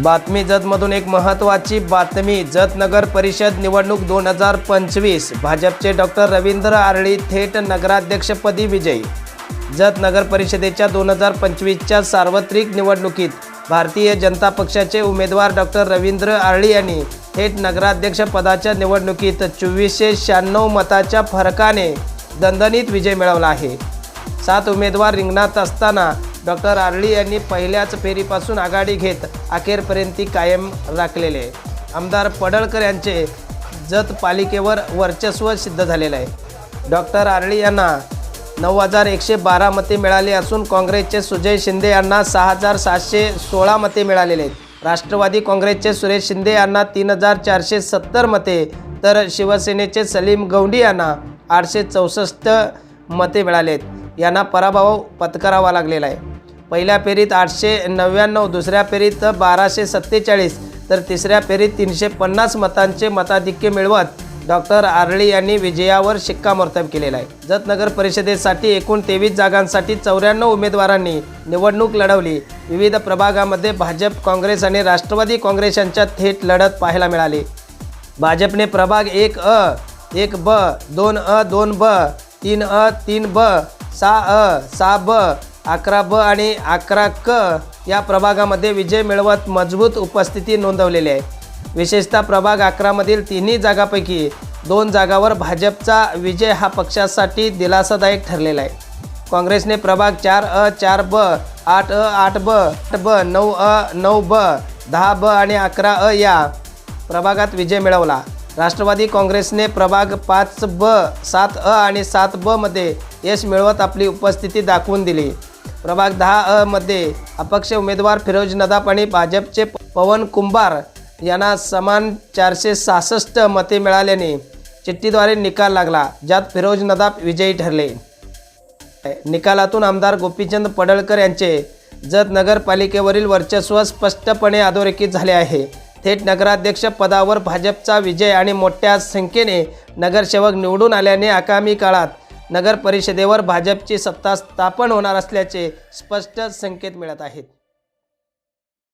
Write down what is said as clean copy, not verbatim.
बातमी जतमधून एक महत्त्वाची बातमी। जत नगर परिषद निवडणूक 2025 भाजपचे डॉक्टर रवींद्र आरळी थेट नगराध्यक्षपदी विजयी। जत नगर परिषदेच्या 2025च्या सार्वत्रिक निवडणुकीत भारतीय जनता पक्षाचे उमेदवार डॉक्टर रवींद्र आरळी यांनी थेट नगराध्यक्ष पदाच्या निवडणुकीत 2496 मताच्या फरकाने दणदणीत विजय मिळवला आहे। 7 उमेदवार रिंगणात असताना डॉक्टर आरळी यांनी पहिल्याच फेरीपासून आघाडी घेत अखेरपर्यंत कायम राखलेले आमदार पडळकर यांचे जत पालिकेवर वर्चस्व सिद्ध झालेले आहे। डॉक्टर आरळी यांना 9112 मते मिळाली असून काँग्रेसचे सुजय शिंदे यांना 6716 मते मिळालेले आहेत। राष्ट्रवादी काँग्रेसचे सुरेश शिंदे यांना 3470 मते तर शिवसेनेचे सलीम गौंडी यांना 864 मते मिळाले आहेत। यांना पराभव पत्करावा लागलेला आहे। पहिल्या फेरीत 899, दुसऱ्या फेरीत 1247 तर तिसऱ्या फेरीत 350 मतांचे मताधिक्य मिळवत डॉक्टर आरळी यांनी विजयावर शिक्कामोर्तब केलेला आहे। जत नगर परिषदेसाठी एकूण 23 जागांसाठी 94 उमेदवारांनी निवडणूक लढवली। विविध प्रभागामध्ये भाजप, काँग्रेस आणि राष्ट्रवादी काँग्रेस यांच्यात थेट लढत पाहायला मिळाली। भाजपने प्रभाग 1अ, 1ब, 2अ, 2ब, 3अ, 3ब, 6अ, 6ब, 11ब आणि 11क या प्रभागामध्ये विजय मिळवत मजबूत उपस्थिती नोंदवलेली आहे। विशेषतः प्रभाग 11 मधील तिन्ही जागांपैकी 2 जागांवर भाजपचा विजय हा पक्षासाठी दिलासादायक ठरलेला आहे। काँग्रेसने प्रभाग 4अ, 4ब, 8अ, 8ब, 8ब, 9अ, 9ब, 10ब आणि 11अ या प्रभागात विजय मिळवला। राष्ट्रवादी काँग्रेसने प्रभाग 5ब, 7अ आणि 7ब मध्ये यश मिळवत आपली उपस्थिती दाखवून दिली। प्रभाग 10अ मध्ये अपक्ष उमेदवार फिरोज नदाफ आणि भाजपचे पवन कुंभार यांना समान 466 मते मिळाल्याने चिठ्ठीद्वारे निकाल लागला, ज्यात फिरोज नदाफ विजयी ठरले। निकालातून आमदार गोपीचंद पडळकर यांचे जत नगरपालिकेवरील वर्चस्व स्पष्टपणे अधोरेखित झाले आहे। थेट नगराध्यक्ष पदावर भाजपचा विजय आणि मोठ्या संख्येने नगरसेवक निवडून आल्याने आगामी काळात नगर परिषदेवर भाजपची सत्ता स्थापन होणार असल्याचे स्पष्ट संकेत मिळत आहेत।